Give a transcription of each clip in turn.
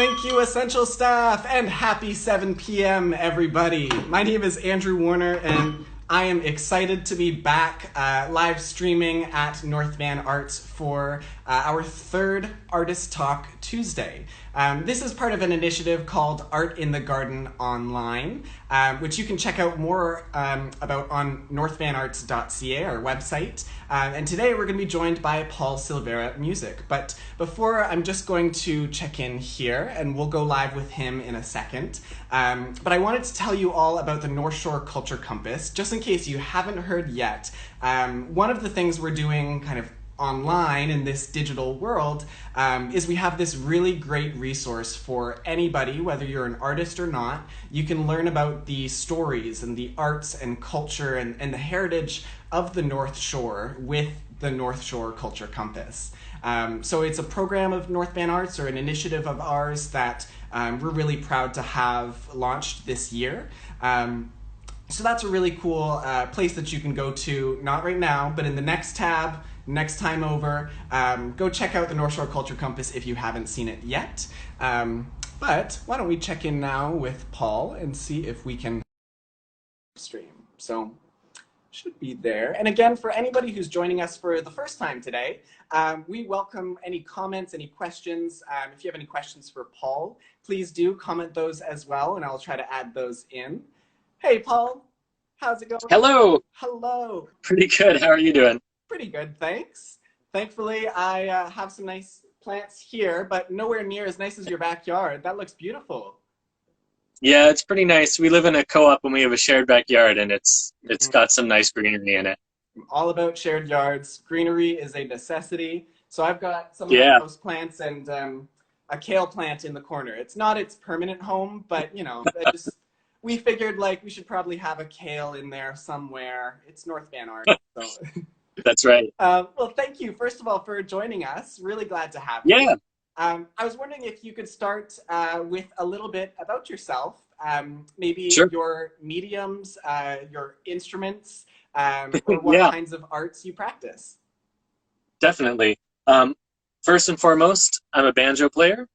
Thank you, Essential Staff, and happy 7 p.m., everybody. My name is Andrew Warner, and I am excited to be back live streaming at North Van Arts for our third Artist Talk Tuesday. This is part of an initiative called Art in the Garden Online, which you can check out more about on northvanarts.ca, our website. And today we're going to be joined by Paul Silveria Music. But before, I'm just going to check in here, and we'll go live with him in a second. But I wanted to tell you all about the North Shore Culture Compass, just in case you haven't heard yet. One of the things we're doing kind of online in this digital world is we have this really great resource for anybody, whether you're an artist or not. You can learn about the stories and the arts and culture and the heritage of the North Shore with the North Shore Culture Compass. So it's a program of North Van Arts, or an initiative of ours that we're really proud to have launched this year. So that's a really cool place that you can go to, not right now, but in the next tab, next time over. Go check out the North Shore Culture Compass if you haven't seen it yet. But why don't we check in now with Paul and see if we can stream. So should be there. And again, for anybody who's joining us for the first time today, we welcome any comments, any questions. If you have any questions for Paul, please do comment those as well, and I'll try to add those in. Hey, Paul, how's it going? Hello. Hello. Pretty good. How are you doing? Pretty good, thanks. Thankfully, I have some nice plants here, but nowhere near as nice as your backyard. That looks beautiful. Yeah, it's pretty nice. We live in a co-op and we have a shared backyard, and it's got some nice greenery in it. I'm all about shared yards. Greenery is a necessity. So I've got some of my Yeah. house plants and a kale plant in the corner. It's not its permanent home, but you know, we figured like we should probably have a kale in there somewhere. It's North Van Arts, so. That's right. Well, thank you, first of all, for joining us. Really glad to have you. Yeah. I was wondering if you could start with a little bit about yourself, maybe Sure. your mediums, your instruments, or what Yeah, kinds of arts you practice. definitely. First and foremost, I'm a banjo player.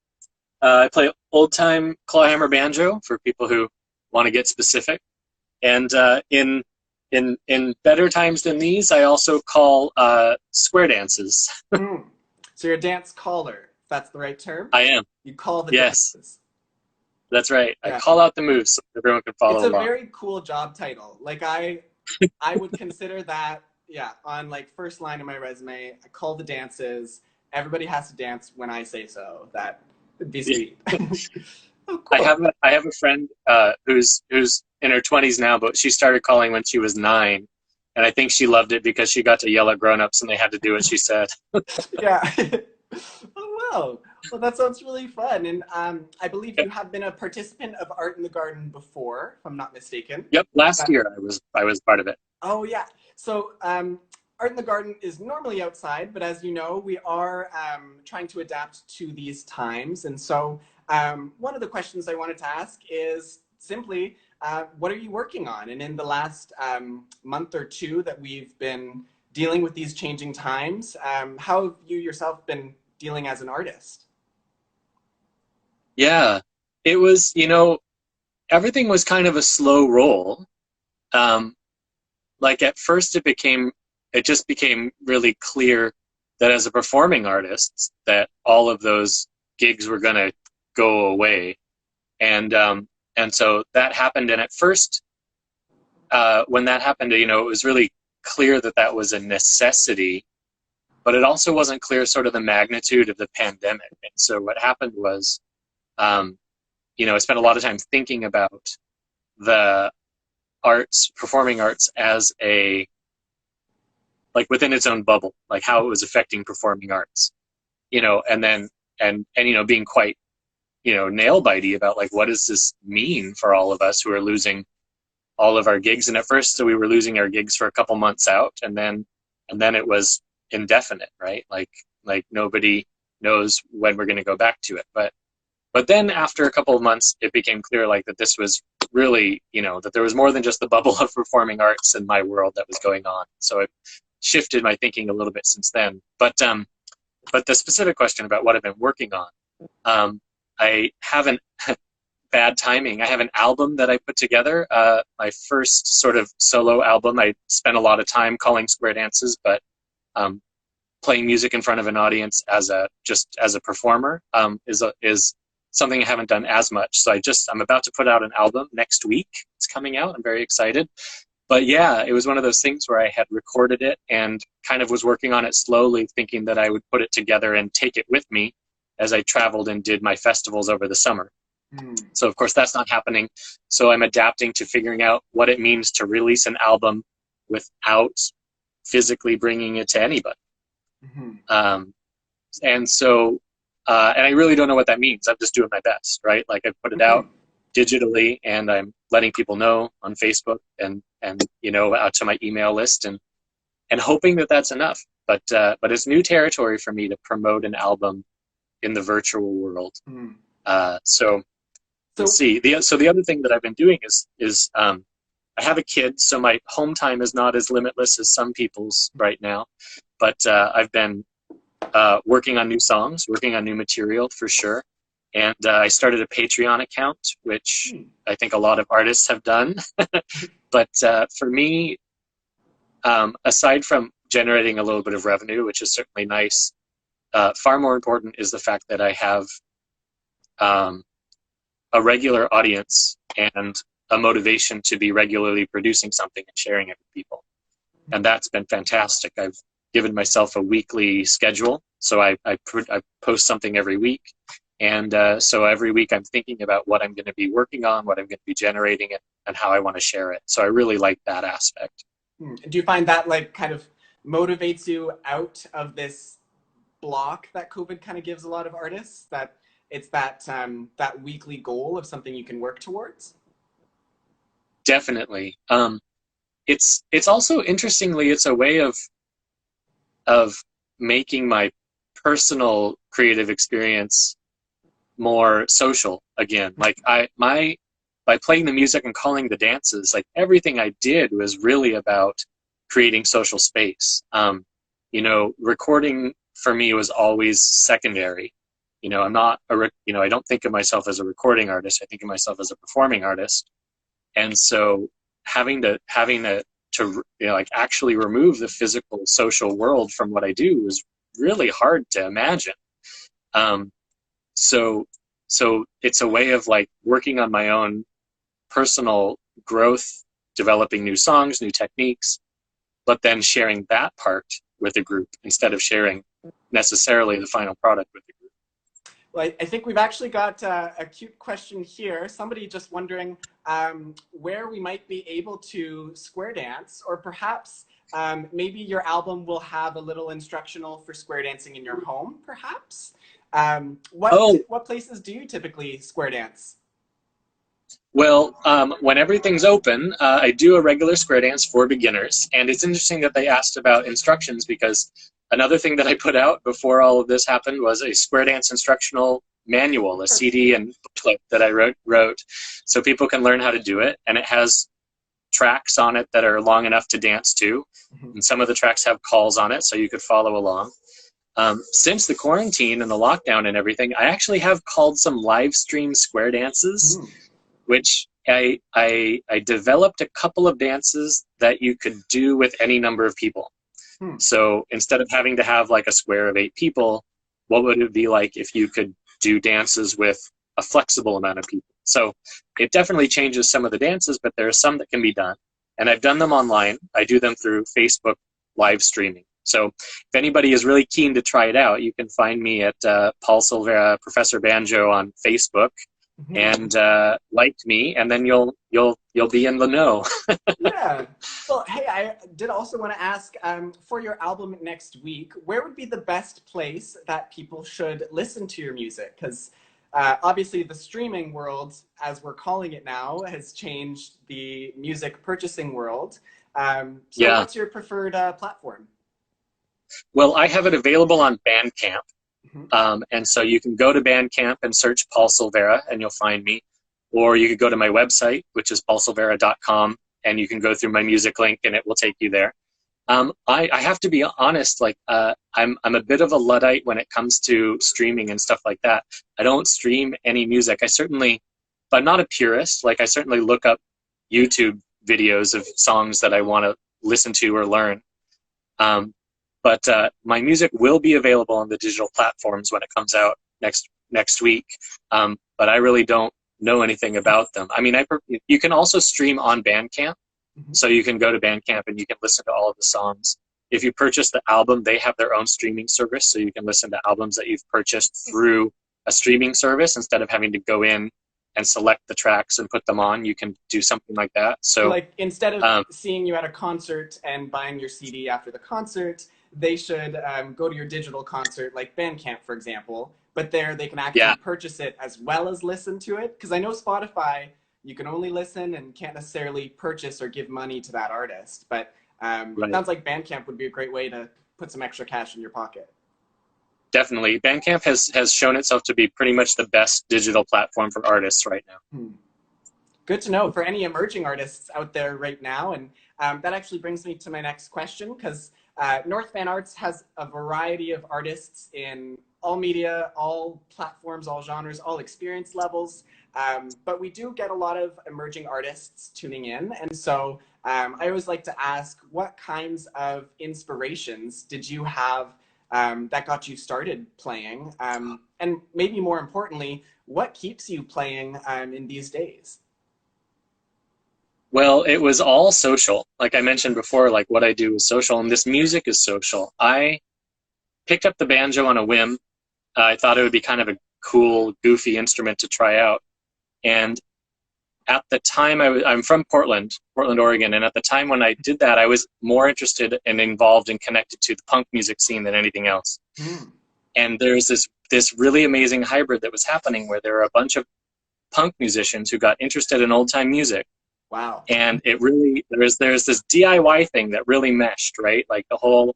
I play old-time clawhammer banjo for people who want to get specific. And in better times than these, I also call square dances. Mm. So you're a dance caller, if that's the right term? I am. You call the Yes, dances. that's right. I Yeah. call out the moves so everyone can It's follow a along. very cool job title. Like I would consider that, yeah, on like first line of my resume. I call the dances. Everybody has to dance when I say so. That would be sweet. Oh, I cool. have a friend who's in her 20s now, but she started calling when she was 9, and I think she loved it because she got to yell at grown-ups and they had to do what she said. Yeah. Oh, wow. Well, that sounds really fun. And I believe Yep. you have been a participant of Art in the Garden before, if I'm not mistaken. Yep. Last That, year I was part of it. oh, yeah. So Art in the Garden is normally outside, but as you know, we are trying to adapt to these times. And so one of the questions I wanted to ask is simply, what are you working on? And in the last month or two that we've been dealing with these changing times, how have you yourself been dealing as an artist? Yeah. It was, everything was kind of a slow roll. Um, like at first it just became really clear that as a performing artist that all of those gigs were going to go away. And so that happened. And at first, when that happened, it was really clear that that was a necessity, but it also wasn't clear sort of the magnitude of the pandemic. And so what happened was, I spent a lot of time thinking about the performing arts as like within its own bubble, like how it was affecting performing arts, and then, and being quite, nail bitey about like, what does this mean for all of us who are losing all of our gigs? And at first, so we were losing our gigs for a couple months out, and then it was indefinite, right? Like nobody knows when we're going to go back to it. But then after a couple of months, it became clear like that this was really, that there was more than just the bubble of performing arts in my world that was going on. So it shifted my thinking a little bit since then. But the specific question about what I've been working on, I haven't bad timing. I have an album that I put together. My first sort of solo album. I spent a lot of time calling square dances, but playing music in front of an audience as a performer is something I haven't done as much. So I'm about to put out an album next week. It's coming out. I'm very excited. But yeah, it was one of those things where I had recorded it and kind of was working on it slowly, thinking that I would put it together and take it with me as I traveled and did my festivals over the summer. So of course that's not happening. So I'm adapting to figuring out what it means to release an album without physically bringing it to anybody. And so, and I really don't know what that means. I'm just doing my best, right? Like I put it out digitally and I'm letting people know on Facebook and out to my email list and hoping that that's enough. But it's new territory for me to promote an album in the virtual world. So we'll see. So the other thing that I've been doing is I have a kid, so my home time is not as limitless as some people's right now. But I've been working on new songs, working on new material for sure. And I started a Patreon account, which I think a lot of artists have done. But for me, aside from generating a little bit of revenue, which is certainly nice, far more important is the fact that I have a regular audience and a motivation to be regularly producing something and sharing it with people. And that's been fantastic. I've given myself a weekly schedule. So I post something every week. And so every week I'm thinking about what I'm going to be working on, what I'm going to be generating, and how I want to share it. So I really like that aspect. Do you find that like kind of motivates you out of this block that COVID kind of gives a lot of artists, that it's that weekly goal of something you can work towards? Definitely. It's also, interestingly, it's a way of making my personal creative experience more social again. Like by playing the music and calling the dances, like everything I did was really about creating social space. Recording for me was always secondary. I'm not I don't think of myself as a recording artist. I think of myself as a performing artist. And so having to like actually remove the physical social world from what I do was really hard to imagine. So it's a way of like working on my own personal growth, developing new songs, new techniques, but then sharing that part with a group instead of sharing necessarily the final product with the group. Well, I think we've actually got a cute question here. Somebody just wondering where we might be able to square dance, or perhaps maybe your album will have a little instructional for square dancing in your home, perhaps? What places do you typically square dance? Well, when everything's open, I do a regular square dance for beginners. And it's interesting that they asked about instructions, because another thing that I put out before all of this happened was a square dance instructional manual, a CD and booklet that I wrote so people can learn how to do it. And it has tracks on it that are long enough to dance to. And some of the tracks have calls on it, so you could follow along. Since the quarantine and the lockdown and everything, I actually have called some live stream square dances, which I developed a couple of dances that you could do with any number of people. So instead of having to have like a square of 8 people, what would it be like if you could do dances with a flexible amount of people? So it definitely changes some of the dances, but there are some that can be done. And I've done them online. I do them through Facebook live streaming. So if anybody is really keen to try it out, you can find me at Paul Silveria, Professor Banjo on Facebook, and like me, and then you'll be in the know. Yeah. Well, hey, I did also want to ask, for your album next week, where would be the best place that people should listen to your music? Because obviously the streaming world, as we're calling it now, has changed the music purchasing world. What's your preferred platform? Well, I have it available on Bandcamp. And so you can go to Bandcamp and search Paul Silveria and you'll find me. Or you could go to my website, which is paulsilveria.com, and you can go through my music link and it will take you there. I have to be honest, like I'm a bit of a Luddite when it comes to streaming and stuff like that. I don't stream any music. But I'm not a purist. Like I certainly look up YouTube videos of songs that I want to listen to or learn. But my music will be available on the digital platforms when it comes out next week. But I really don't know anything about them. I mean, you can also stream on Bandcamp. So you can go to Bandcamp and you can listen to all of the songs. If you purchase the album, they have their own streaming service, so you can listen to albums that you've purchased through a streaming service instead of having to go in and select the tracks and put them on. You can do something like that. So like instead of seeing you at a concert and buying your CD after the concert, they should go to your digital concert, like Bandcamp, for example. But there they can actually purchase it as well as listen to it. Because I know Spotify, you can only listen and can't necessarily purchase or give money to that artist. But it sounds like Bandcamp would be a great way to put some extra cash in your pocket. Definitely. Bandcamp has shown itself to be pretty much the best digital platform for artists right now. Good to know for any emerging artists out there right now. And that actually brings me to my next question, because North Van Arts has a variety of artists in all media, all platforms, all genres, all experience levels. But we do get a lot of emerging artists tuning in. And so I always like to ask, what kinds of inspirations did you have that got you started playing? And maybe more importantly, what keeps you playing in these days? Well, it was all social. Like I mentioned before, like what I do is social, and this music is social. I picked up the banjo on a whim. I thought it would be kind of a cool, goofy instrument to try out. And at the time, I'm from Portland, Oregon, and at the time when I did that, I was more interested and involved and connected to the punk music scene than anything else. And there's this really amazing hybrid that was happening where there were a bunch of punk musicians who got interested in old-time music. Wow. And it really, there's this DIY thing that really meshed, right? Like the whole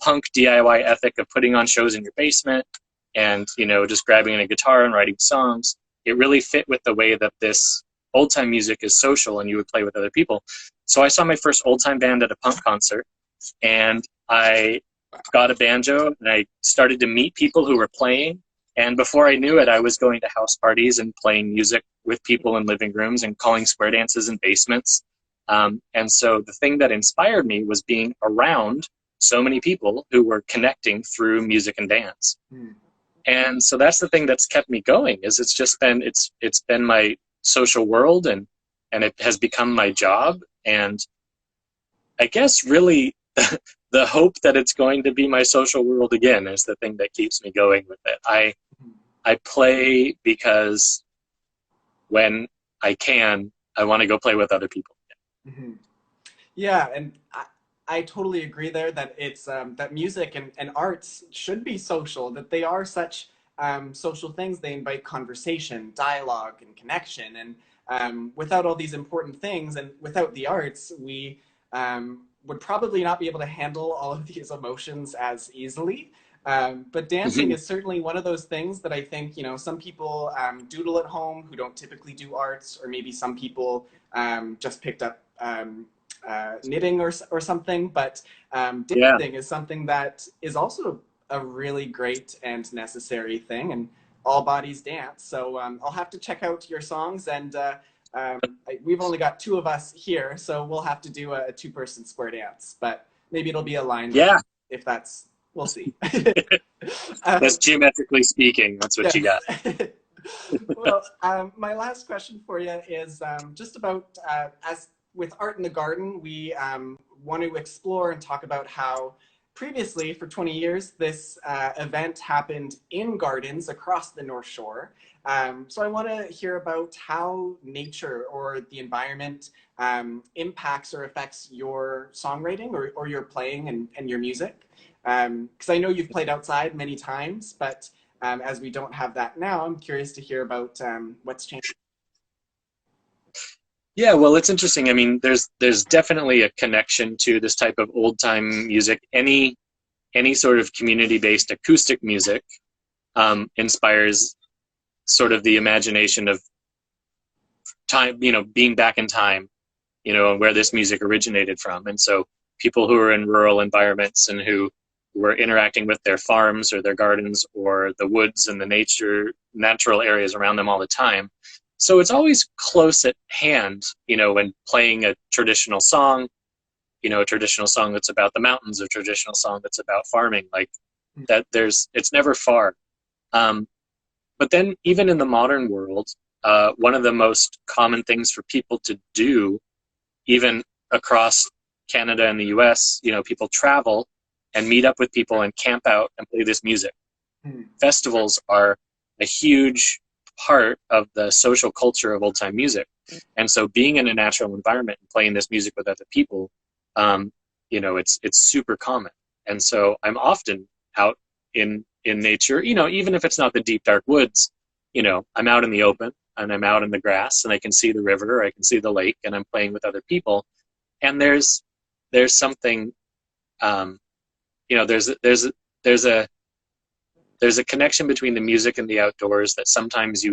punk DIY ethic of putting on shows in your basement and, you know, just grabbing a guitar and writing songs. It really fit with the way that this old-time music is social and you would play with other people. So I saw my first old-time band at a punk concert, and I got a banjo and I started to meet people who were playing. And before I knew it, I was going to house parties and playing music with people in living rooms and calling square dances in basements. And so the thing that inspired me was being around so many people who were connecting through music and dance. And so that's the thing that's kept me going, is it's been my social world, and it has become my job. And I guess really the hope that it's going to be my social world again is the thing that keeps me going with it. I play because when I can, I want to go play with other people. Yeah, and I totally agree there that it's that music and arts should be social, that they are such social things. They invite conversation, dialogue, and connection. And without all these important things and without the arts, we would probably not be able to handle all of these emotions as easily. But dancing is certainly one of those things that I think, you know, some people doodle at home who don't typically do arts, or maybe some people just picked up knitting or something. But dancing is something that is also a really great and necessary thing, and all bodies dance. So I'll have to check out your songs, and we've only got two of us here, so we'll have to do a two-person square dance, but maybe it'll be aligned. If that's, we'll see. That's geometrically speaking, that's what you got. Well, my last question for you is just about, as with Art in the Garden, we want to explore and talk about how previously, for 20 years, this event happened in gardens across the North Shore. So I want to hear about how nature or the environment impacts or affects your songwriting or your playing and your music. Because I know you've played outside many times, but as we don't have that now, I'm curious to hear about what's changed. Yeah, well, it's interesting. I mean, there's definitely a connection to this type of old time music. Any sort of community-based acoustic music inspires sort of the imagination of time, you know, being back in time, you know, where this music originated from. And so people who are in rural environments and who were interacting with their farms or their gardens or the woods and the natural areas around them all the time. So it's always close at hand, when playing a traditional song, a traditional song that's about the mountains, a traditional song that's about farming, like that. It's never far. But then even in the modern world, one of the most common things for people to do, even across Canada and the US, people travel and meet up with people and camp out and play this music. Festivals are a huge part of the social culture of old time music. And so being in a natural environment and playing this music with other people, it's super common. And so I'm often out in nature, even if it's not the deep, dark woods, I'm out in the open and I'm out in the grass and I can see the river, I can see the lake, and I'm playing with other people. And there's something, there's a connection between the music and the outdoors that sometimes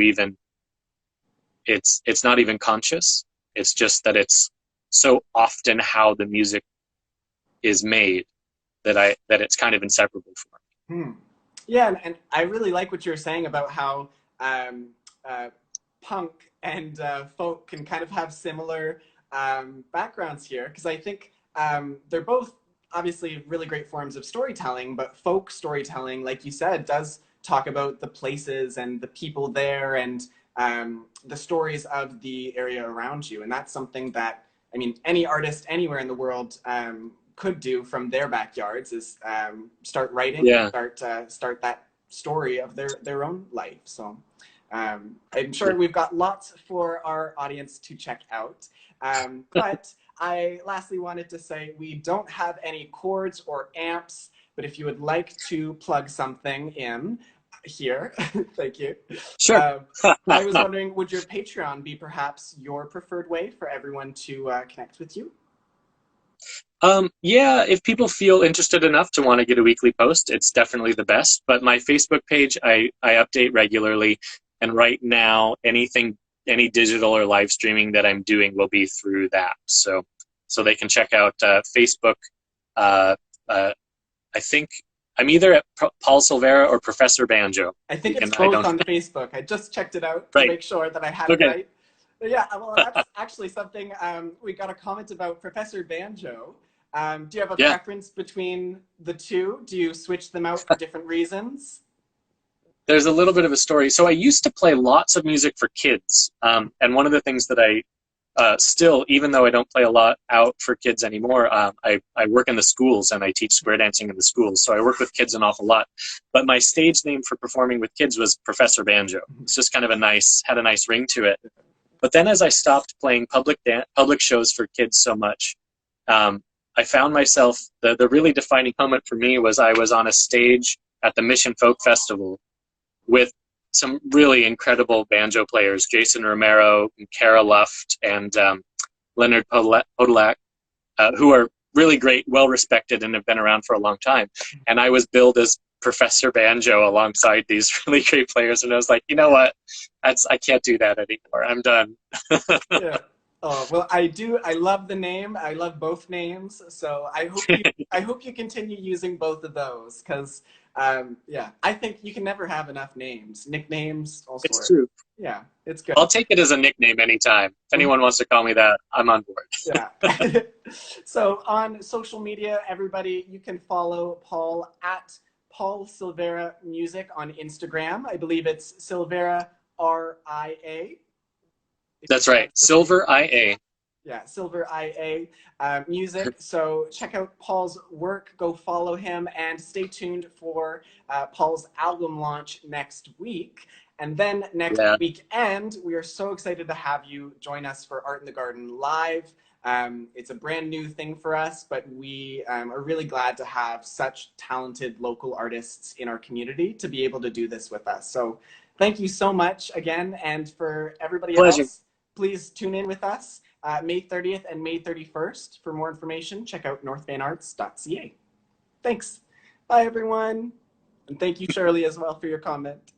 it's not even conscious. It's just that it's so often how the music is made that it's kind of inseparable for me. Yeah, and I really like what you were saying about how punk and folk can kind of have similar backgrounds here, because I think they're both obviously really great forms of storytelling, but folk storytelling, like you said, does talk about the places and the people there and the stories of the area around you. And that's something that, I mean, any artist anywhere in the world could do from their backyards, is start writing, start that story of their own life. So I'm sure we've got lots for our audience to check out. But I lastly wanted to say we don't have any cords or amps, but if you would like to plug something in here, thank you. Sure. I was wondering, would your Patreon be perhaps your preferred way for everyone to connect with you? Yeah, if people feel interested enough to want to get a weekly post, it's definitely the best. But my Facebook page, I update regularly. And right now, any digital or live streaming that I'm doing will be through that. So they can check out Facebook. I think I'm either at Paul Silveria or Professor Banjo. I think it's both on Facebook. I just checked it out to make sure that I had it right. But yeah, well, that's actually something we got a comment about Professor Banjo. Do you have a preference between the two? Do you switch them out for different reasons? There's a little bit of a story. So I used to play lots of music for kids. And one of the things that I still, even though I don't play a lot out for kids anymore, I work in the schools and I teach square dancing in the schools. So I work with kids an awful lot. But my stage name for performing with kids was Professor Banjo. It's just kind of had a nice ring to it. But then as I stopped playing public shows for kids so much, I found myself, the really defining moment for me was I was on a stage at the Mission Folk Festival with some really incredible banjo players, Jason Romero, and Kara Luft, and Leonard Podolak, who are really great, well-respected, and have been around for a long time. And I was billed as Professor Banjo alongside these really great players, and I was like, you know what? I can't do that anymore. I'm done. Yeah. Oh, well, I love the name. I love both names. So I hope you continue using both of those, because yeah, I think you can never have enough names, nicknames, all sorts. It's true. Yeah, it's good. I'll take it as a nickname anytime. If anyone wants to call me that, I'm on board. Yeah. So on social media, everybody, you can follow Paul at Paul Silveria Music on Instagram. I believe it's Silveria RIA. That's right, Silver IA. Yeah, Silver IA music. So check out Paul's work, go follow him, and stay tuned for Paul's album launch next week. And then next weekend, we are so excited to have you join us for Art in the Garden Live. It's a brand new thing for us, but we are really glad to have such talented local artists in our community to be able to do this with us. So thank you so much again. And for everybody else, please tune in with us May 30th and May 31st. For more information, check out northvanarts.ca. Thanks. Bye, everyone. And thank you, Shirley, as well, for your comment.